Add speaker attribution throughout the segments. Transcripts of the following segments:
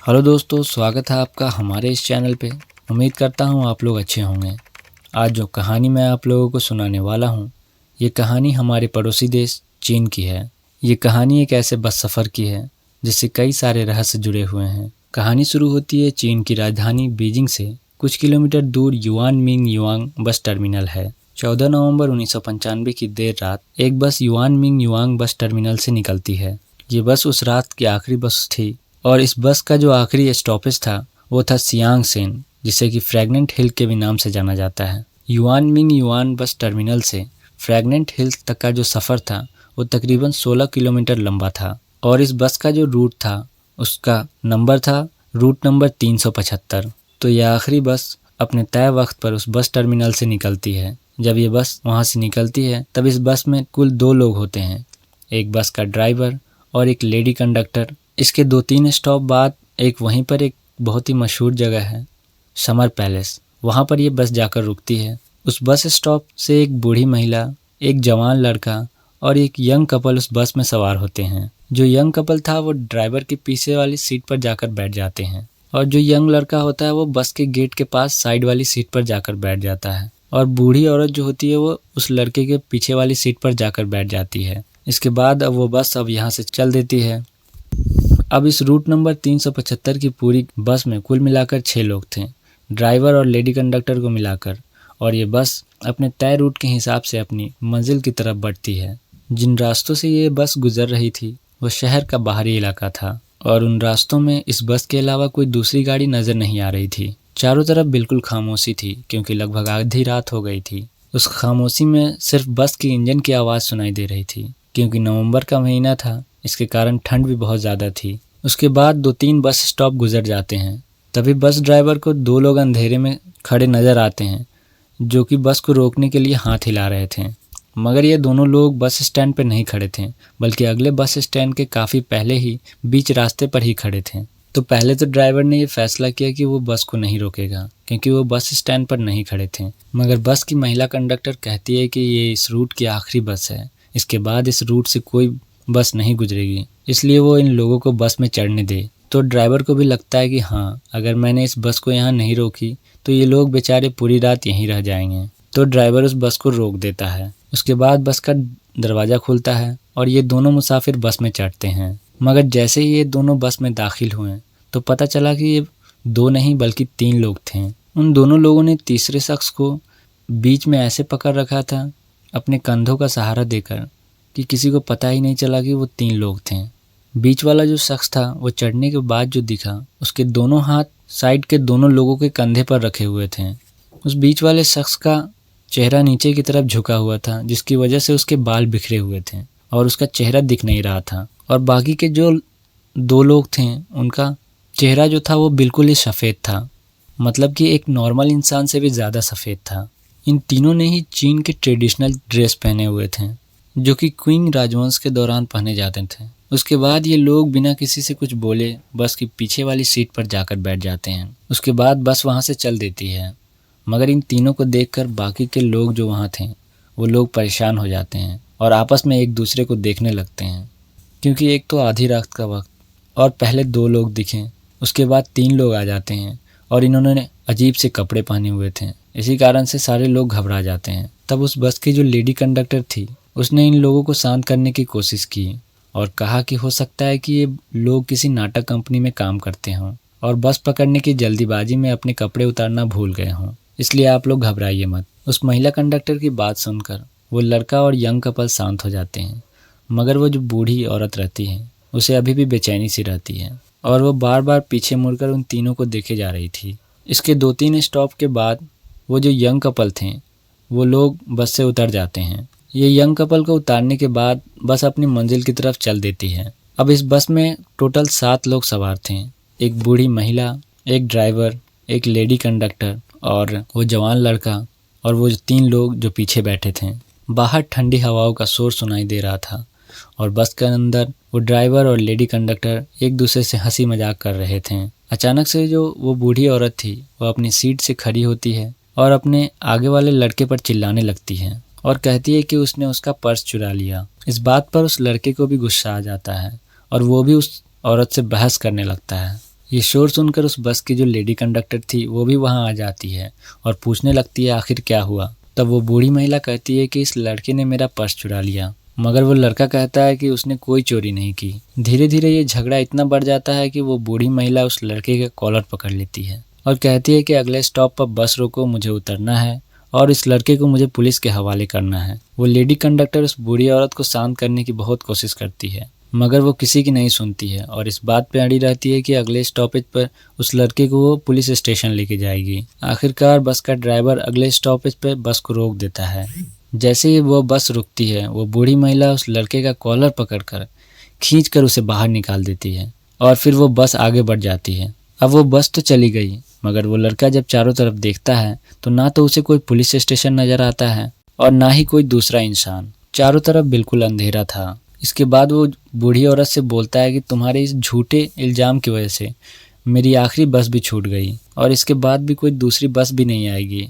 Speaker 1: Hello दोस्तों, स्वागत है आपका हमारे इस चैनल पे। उम्मीद करता हूँ आप लोग अच्छे होंगे। आज जो कहानी मैं आप लोगों को सुनाने वाला हूँ, ये कहानी हमारे पड़ोसी देश चीन की है। ये कहानी एक ऐसे बस सफ़र की है जिससे कई सारे रहस्य जुड़े हुए हैं। कहानी शुरू होती है चीन की राजधानी बीजिंग से कुछ किलोमीटर दूर युआन मिंग युआंग बस टर्मिनल है। 14 नवंबर 1995 की देर रात एक बस युआन मिंग युआंग बस टर्मिनल से निकलती है। ये बस उस रात की आखिरी बस थी और इस बस का जो आखिरी स्टॉपेज था वो था सियांग सेन, जिसे कि फ्रैगनेंट हिल के भी नाम से जाना जाता है। Yuan Ming yuan bus terminal से फ्रैगनेंट हिल्स तक का जो सफ़र था वो तकरीबन 16 किलोमीटर लंबा था और इस बस का जो रूट था उसका नंबर था रूट नंबर 375। तो यह आखिरी बस अपने तय वक्त पर उस बस टर्मिनल से निकलती है। जब ये बस वहाँ से निकलती है तब इस बस में कुल 2 लोग होते हैं, एक बस का ड्राइवर और एक लेडी कंडक्टर। इसके 2-3 स्टॉप बाद एक वहीं पर एक बहुत ही मशहूर जगह है समर पैलेस, वहाँ पर ये बस जाकर रुकती है। उस बस स्टॉप से एक बूढ़ी महिला, एक जवान लड़का और एक यंग कपल उस बस में सवार होते हैं। जो यंग कपल था वो ड्राइवर के पीछे वाली सीट पर जाकर बैठ जाते हैं और जो यंग लड़का होता है वो बस के गेट के पास साइड वाली सीट पर जाकर बैठ जाता है और बूढ़ी औरत जो होती है वो उस लड़के के पीछे वाली सीट पर जाकर बैठ जाती है। इसके बाद अब वो बस यहाँ से चल देती है। अब इस रूट नंबर 375 की पूरी बस में कुल मिलाकर 6 लोग थे, ड्राइवर और लेडी कंडक्टर को मिलाकर, और ये बस अपने तय रूट के हिसाब से अपनी मंजिल की तरफ बढ़ती है। जिन रास्तों से ये बस गुजर रही थी वो शहर का बाहरी इलाका था और उन रास्तों में इस बस के अलावा कोई दूसरी गाड़ी नजर नहीं आ रही थी। चारों तरफ बिल्कुल खामोशी थी क्योंकि लगभग आधी रात हो गई थी। उस खामोशी में सिर्फ बस की इंजन की आवाज़ सुनाई दे रही थी क्योंकि नवंबर का महीना था, इसके कारण ठंड भी बहुत ज़्यादा थी। उसके बाद 2-3 बस स्टॉप गुजर जाते हैं। तभी बस ड्राइवर को 2 लोग अंधेरे में खड़े नज़र आते हैं जो कि बस को रोकने के लिए हाथ हिला रहे थे, मगर ये दोनों लोग बस स्टैंड पर नहीं खड़े थे बल्कि अगले बस स्टैंड के काफ़ी पहले ही बीच रास्ते पर ही खड़े थे। तो पहले तो ड्राइवर ने ये फैसला किया कि वो बस को नहीं रोकेगा क्योंकि वो बस स्टैंड पर नहीं खड़े थे, मगर बस की महिला कंडक्टर कहती है कि ये इस रूट की आखिरी बस है, इसके बाद इस रूट से कोई बस नहीं गुजरेगी, इसलिए वो इन लोगों को बस में चढ़ने दे। तो ड्राइवर को भी लगता है कि हाँ, अगर मैंने इस बस को यहाँ नहीं रोकी तो ये लोग बेचारे पूरी रात यहीं रह जाएंगे। तो ड्राइवर उस बस को रोक देता है। उसके बाद बस का दरवाज़ा खुलता है और ये दोनों मुसाफिर बस में चढ़ते हैं। मगर जैसे ही ये दोनों बस में दाखिल हुए तो पता चला कि ये 2 नहीं बल्कि 3 लोग थे। उन दोनों लोगों ने तीसरे शख्स को बीच में ऐसे पकड़ रखा था अपने कंधों का सहारा देकर कि किसी को पता ही नहीं चला कि वो 3 लोग थे। बीच वाला जो शख्स था वो चढ़ने के बाद जो दिखा उसके दोनों हाथ साइड के दोनों लोगों के कंधे पर रखे हुए थे। उस बीच वाले शख्स का चेहरा नीचे की तरफ झुका हुआ था जिसकी वजह से उसके बाल बिखरे हुए थे और उसका चेहरा दिख नहीं रहा था, और बाकी के जो 2 लोग थे उनका चेहरा जो था वो बिल्कुल ही सफ़ेद था, मतलब कि एक नॉर्मल इंसान से भी ज़्यादा सफ़ेद था। इन तीनों ने ही चीन के ट्रेडिशनल ड्रेस पहने हुए थे जो कि क्विंग राजवंश के दौरान पहने जाते थे। उसके बाद ये लोग बिना किसी से कुछ बोले बस की पीछे वाली सीट पर जाकर बैठ जाते हैं। उसके बाद बस वहाँ से चल देती है, मगर इन तीनों को देखकर बाकी के लोग जो वहाँ थे वो लोग परेशान हो जाते हैं और आपस में एक दूसरे को देखने लगते हैं क्योंकि एक तो आधी रात का वक्त और पहले 2 लोग दिखे, उसके बाद 3 लोग आ जाते हैं और इन्होंने अजीब से कपड़े पहने हुए थे। इसी कारण से सारे लोग घबरा जाते हैं। तब उस बस की जो लेडी कंडक्टर थी उसने इन लोगों को शांत करने की कोशिश की और कहा कि हो सकता है कि ये लोग किसी नाटक कंपनी में काम करते हों और बस पकड़ने की जल्दीबाजी में अपने कपड़े उतारना भूल गए हों, इसलिए आप लोग घबराइए मत। उस महिला कंडक्टर की बात सुनकर वो लड़का और यंग कपल शांत हो जाते हैं, मगर वो जो बूढ़ी औरत रहती है उसे अभी भी बेचैनी सी रहती है और वो बार बार पीछे मुड़कर उन तीनों को देखे जा रही थी। इसके 2-3 स्टॉप के बाद वो जो यंग कपल थे वो लोग बस से उतर जाते हैं। ये यंग कपल को उतारने के बाद बस अपनी मंजिल की तरफ चल देती है। अब इस बस में टोटल 7 लोग सवार थे, एक बूढ़ी महिला, एक ड्राइवर, एक लेडी कंडक्टर और वो जवान लड़का और वो 3 लोग जो पीछे बैठे थे। बाहर ठंडी हवाओं का शोर सुनाई दे रहा था और बस के अंदर वो ड्राइवर और लेडी कंडक्टर एक दूसरे से हंसी मजाक कर रहे थे। अचानक से जो वो बूढ़ी औरत थी वो अपनी सीट से खड़ी होती है और अपने आगे वाले लड़के पर चिल्लाने लगती है और कहती है कि उसने उसका पर्स चुरा लिया। इस बात पर उस लड़के को भी गुस्सा आ जाता है और वो भी उस औरत से बहस करने लगता है। ये शोर सुनकर उस बस की जो लेडी कंडक्टर थी वो भी वहाँ आ जाती है और पूछने लगती है आखिर क्या हुआ। तब वो बूढ़ी महिला कहती है कि इस लड़के ने मेरा पर्स चुरा लिया, मगर वो लड़का कहता है कि उसने कोई चोरी नहीं की। धीरे धीरे ये झगड़ा इतना बढ़ जाता है कि वो बूढ़ी महिला उस लड़के का कॉलर पकड़ लेती है और कहती है कि अगले स्टॉप पर बस रोको, मुझे उतरना है और इस लड़के को मुझे पुलिस के हवाले करना है। वो लेडी कंडक्टर उस बूढ़ी औरत को शांत करने की बहुत कोशिश करती है, मगर वो किसी की नहीं सुनती है और इस बात पे अड़ी रहती है कि अगले स्टॉपेज पर उस लड़के को वो पुलिस स्टेशन लेके जाएगी। आखिरकार बस का ड्राइवर अगले स्टॉपेज पर बस को रोक देता है। जैसे ही वो बस रुकती है, वो बूढ़ी महिला उस लड़के का कॉलर पकड़कर खींचकर उसे बाहर निकाल देती है और फिर वो बस आगे बढ़ जाती है। अब वो बस तो चली गई, मगर वो लड़का जब चारों तरफ देखता है तो ना तो उसे कोई पुलिस स्टेशन नजर आता है और ना ही कोई दूसरा इंसान। चारों तरफ बिल्कुल अंधेरा था। इसके बाद वो बूढ़ी औरत से बोलता है कि तुम्हारे इस झूठे इल्ज़ाम की वजह से मेरी आखिरी बस भी छूट गई और इसके बाद भी कोई दूसरी बस भी नहीं आएगी।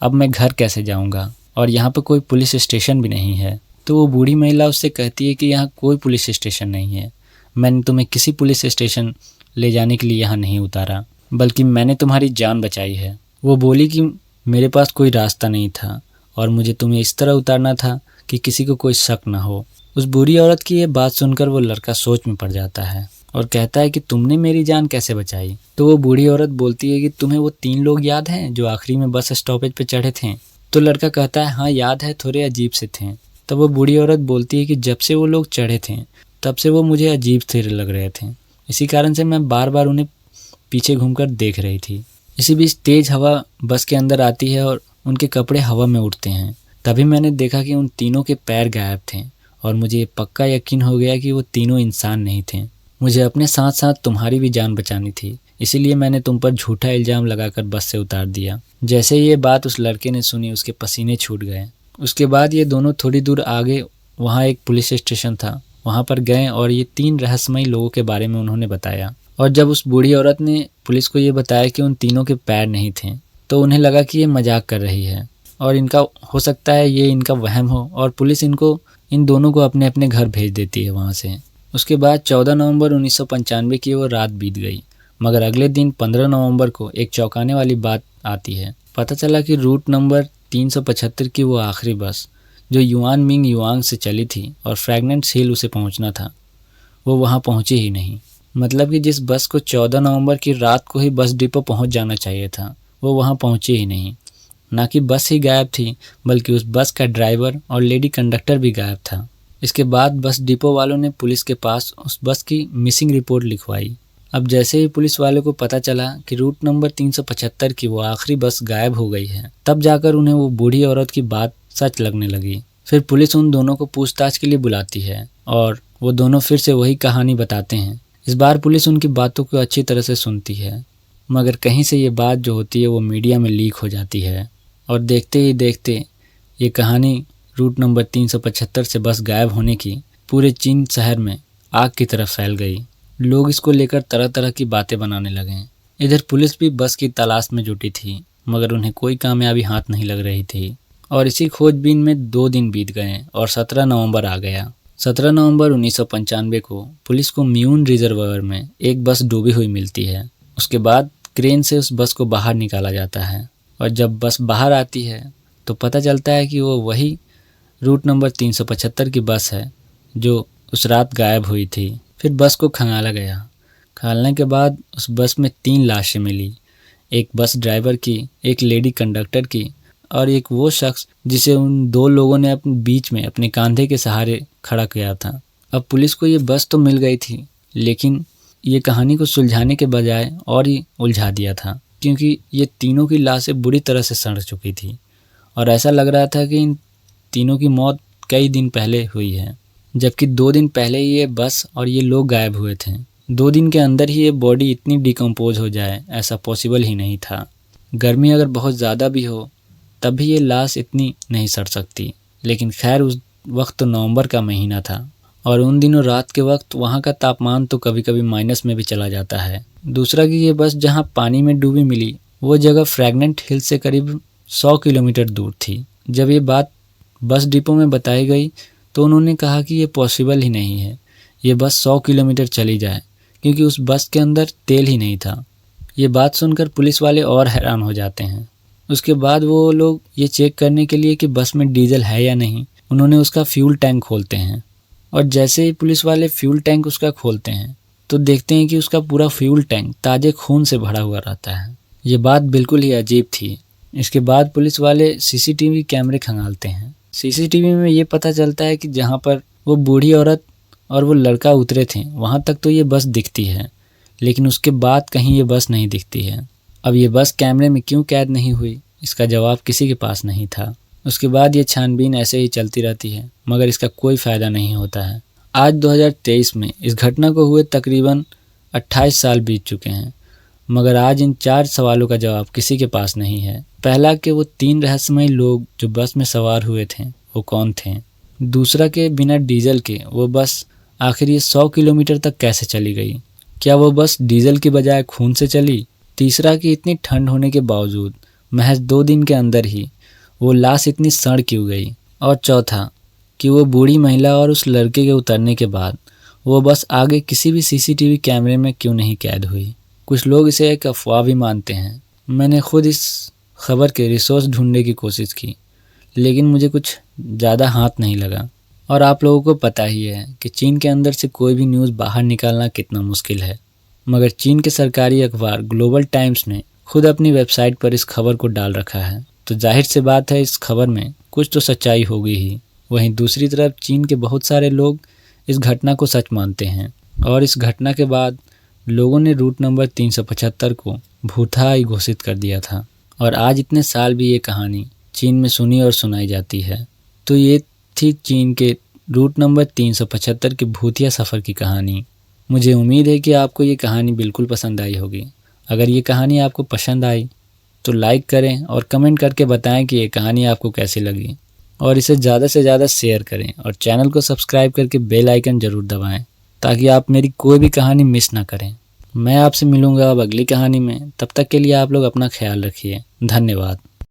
Speaker 1: अब मैं घर कैसे जाऊंगा और यहाँ पर कोई पुलिस स्टेशन भी नहीं है। तो वो बूढ़ी महिला उससे कहती है कि यहाँ कोई पुलिस स्टेशन नहीं है, मैंने तुम्हें किसी पुलिस स्टेशन ले जाने के लिए यहाँ नहीं उतारा, बल्कि मैंने तुम्हारी जान बचाई है। वो बोली कि मेरे पास कोई रास्ता नहीं था और मुझे तुम्हें इस तरह उतारना था कि किसी को कोई शक ना हो। उस बूढ़ी औरत की ये बात सुनकर वो लड़का सोच में पड़ जाता है और कहता है कि तुमने मेरी जान कैसे बचाई। तो वो बूढ़ी औरत बोलती है कि तुम्हें वो 3 लोग याद हैं जो आखिरी में बस स्टॉपेज पे चढ़े थे। तो लड़का कहता है हाँ याद है, थोड़े अजीब से थे। तब वो बूढ़ी औरत बोलती है कि जब से वो लोग चढ़े थे तब से वो मुझे अजीब से लग रहे थे, इसी कारण से मैं बार बार उन्हें पीछे घूमकर देख रही थी। इसी बीच तेज हवा बस के अंदर आती है और उनके कपड़े हवा में उड़ते हैं। तभी मैंने देखा कि उन तीनों के पैर गायब थे और मुझे ये पक्का यकीन हो गया कि वो तीनों इंसान नहीं थे। मुझे अपने साथ साथ तुम्हारी भी जान बचानी थी, इसीलिए मैंने तुम पर झूठा इल्ज़ाम लगाकर बस से उतार दिया। जैसे ही ये बात उस लड़के ने सुनी, उसके पसीने छूट गए। उसके बाद ये दोनों थोड़ी दूर आगे वहाँ एक पुलिस स्टेशन था, वहाँ पर गए और ये 3 रहस्यमयी लोगों के बारे में उन्होंने बताया। और जब उस बूढ़ी औरत ने पुलिस को ये बताया कि उन तीनों के पैर नहीं थे, तो उन्हें लगा कि ये मजाक कर रही है और इनका हो सकता है ये इनका वहम हो और पुलिस इन दोनों को अपने अपने घर भेज देती है वहाँ से। उसके बाद 14 नवंबर 1995 की वो रात बीत गई, मगर अगले दिन 15 नवंबर को एक चौंकाने वाली बात आती है। पता चला कि रूट नंबर 375 की वो आखिरी बस जो युआन मिंग युआंग से चली थी और फ्रैगनेंट्स हिल उसे पहुंचना था, वो वहां पहुंची ही नहीं। मतलब कि जिस बस को 14 नवंबर की रात को ही बस डिपो पहुंच जाना चाहिए था, वो वहां पहुंची ही नहीं। ना कि बस ही गायब थी, बल्कि उस बस का ड्राइवर और लेडी कंडक्टर भी गायब था। इसके बाद बस डिपो वालों ने पुलिस के पास उस बस की मिसिंग रिपोर्ट लिखवाई। अब जैसे ही पुलिस वालों को पता चला कि रूट नंबर 375 की वो आखिरी बस गायब हो गई है, तब जाकर उन्हें वो बूढ़ी औरत की बात सच लगने लगी। फिर पुलिस उन दोनों को पूछताछ के लिए बुलाती है और वो दोनों फिर से वही कहानी बताते हैं। इस बार पुलिस उनकी बातों को अच्छी तरह से सुनती है, मगर कहीं से ये बात जो होती है वो मीडिया में लीक हो जाती है और देखते ही देखते ये कहानी रूट नंबर 375 से बस गायब होने की पूरे चीन शहर में आग की तरह फैल गई। लोग इसको लेकर तरह तरह की बातें बनाने लगे। इधर पुलिस भी बस की तलाश में जुटी थी, मगर उन्हें कोई कामयाबी हाथ नहीं लग रही थी और इसी खोजबीन में 2 दिन बीत गए और 17 नवंबर आ गया। 17 नवंबर 1995 को पुलिस को म्यून रिजर्वायर में एक बस डूबी हुई मिलती है। उसके बाद क्रेन से उस बस को बाहर निकाला जाता है और जब बस बाहर आती है तो पता चलता है कि वो वही रूट नंबर 375 की बस है जो उस रात गायब हुई थी। फिर बस को खंगाला गया। खंगालने के बाद उस बस में 3 लाशें मिली, एक बस ड्राइवर की, एक लेडी कंडक्टर की और एक वो शख्स जिसे उन 2 लोगों ने अपने बीच में अपने कंधे के सहारे खड़ा किया था। अब पुलिस को ये बस तो मिल गई थी, लेकिन ये कहानी को सुलझाने के बजाय और ही उलझा दिया था, क्योंकि ये तीनों की लाशें बुरी तरह से सड़ चुकी थी और ऐसा लग रहा था कि इन तीनों की मौत कई दिन पहले हुई है, जबकि 2 दिन पहले ही ये बस और ये लोग गायब हुए थे। 2 दिन के अंदर ही ये बॉडी इतनी डिकम्पोज हो जाए, ऐसा पॉसिबल ही नहीं था। गर्मी अगर बहुत ज़्यादा भी हो तब भी ये लाश इतनी नहीं सड़ सकती। लेकिन खैर उस वक्त तो नवंबर का महीना था और उन दिनों रात के वक्त वहाँ का तापमान तो कभी कभी माइनस में भी चला जाता है। दूसरा कि ये बस जहाँ पानी में डूबी मिली वो जगह फ्रैगनेंट हिल से करीब 100 किलोमीटर दूर थी। जब ये बात बस डिपो में बताई गई तो उन्होंने कहा कि ये पॉसिबल ही नहीं है, ये बस 100 किलोमीटर चली जाए, क्योंकि उस बस के अंदर तेल ही नहीं था। ये बात सुनकर पुलिस वाले और हैरान हो जाते हैं। उसके बाद वो लोग ये चेक करने के लिए कि बस में डीजल है या नहीं, उन्होंने उसका फ्यूल टैंक खोलते हैं। और जैसे ही पुलिस वाले फ्यूल टैंक उसका खोलते हैं तो देखते हैं कि उसका पूरा फ्यूल टैंक ताज़े खून से भरा हुआ रहता है। ये बात बिल्कुल ही अजीब थी। इसके बाद पुलिस वाले सीसीटीवी कैमरे खंगालते हैं। सीसीटीवी में ये पता चलता है कि जहाँ पर वो बूढ़ी औरत और वो लड़का उतरे थे वहाँ तक तो ये बस दिखती है, लेकिन उसके बाद कहीं ये बस नहीं दिखती है। अब ये बस कैमरे में क्यों कैद नहीं हुई, इसका जवाब किसी के पास नहीं था। उसके बाद ये छानबीन ऐसे ही चलती रहती है, मगर इसका कोई फ़ायदा नहीं होता है। आज 2023 में इस घटना को हुए तकरीबन 28 साल बीत चुके हैं, मगर आज इन 4 सवालों का जवाब किसी के पास नहीं है। पहला कि वो 3 रहस्यमयी लोग जो बस में सवार हुए थे वो कौन थे। दूसरा कि बिना डीजल के वो बस आखिर ये 100 किलोमीटर तक कैसे चली गई। क्या वो बस डीजल की बजाय खून से चली। तीसरा कि इतनी ठंड होने के बावजूद महज 2 दिन के अंदर ही वो लाश इतनी सड़ क्यों गई। और चौथा कि वो बूढ़ी महिला और उस लड़के के उतरने के बाद वो बस आगे किसी भी सीसीटीवी कैमरे में क्यों नहीं कैद हुई। कुछ लोग इसे एक अफवाह भी मानते हैं। मैंने खुद इस खबर के रिसोर्स ढूंढने की कोशिश की, लेकिन मुझे कुछ ज़्यादा हाथ नहीं लगा। और आप लोगों को पता ही है कि चीन के अंदर से कोई भी न्यूज़ बाहर निकालना कितना मुश्किल है, मगर चीन के सरकारी अखबार ग्लोबल टाइम्स ने खुद अपनी वेबसाइट पर इस खबर को डाल रखा है, तो जाहिर सी बात है इस खबर में कुछ तो सच्चाई होगी ही। वहीं दूसरी तरफ चीन के बहुत सारे लोग इस घटना को सच मानते हैं और इस घटना के बाद लोगों ने रूट नंबर 375 को भूतहाई घोषित कर दिया था। और आज इतने साल भी ये कहानी चीन में सुनी और सुनाई जाती है। तो ये थी चीन के रूट नंबर 375 के भूतिया सफ़र की कहानी। मुझे उम्मीद है कि आपको ये कहानी बिल्कुल पसंद आई होगी। अगर ये कहानी आपको पसंद आई तो लाइक करें और कमेंट करके बताएं कि ये कहानी आपको कैसी लगी, और इसे ज़्यादा से ज़्यादा शेयर करें और चैनल को सब्सक्राइब करके बेल आइकन ज़रूर दबाएं ताकि आप मेरी कोई भी कहानी मिस ना करें। मैं आपसे मिलूँगा अब अगली कहानी में। तब तक के लिए आप लोग अपना ख्याल रखिए। धन्यवाद।